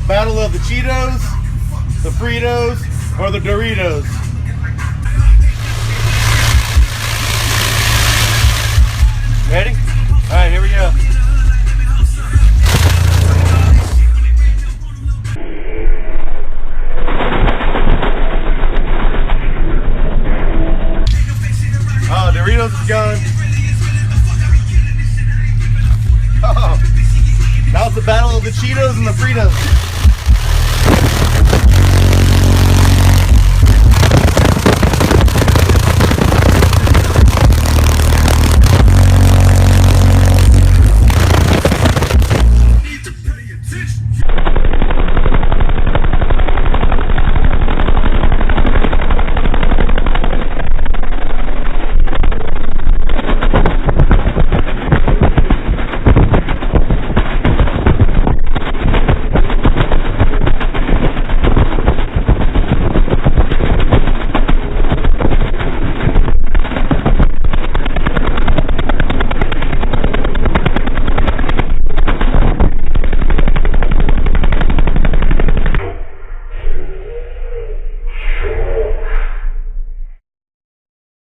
Battle of the Cheetos, the Fritos, or the Doritos. Ready? Alright, here we go. Oh, Doritos is gone. Oh, that was the battle of the Cheetos and the Fritos.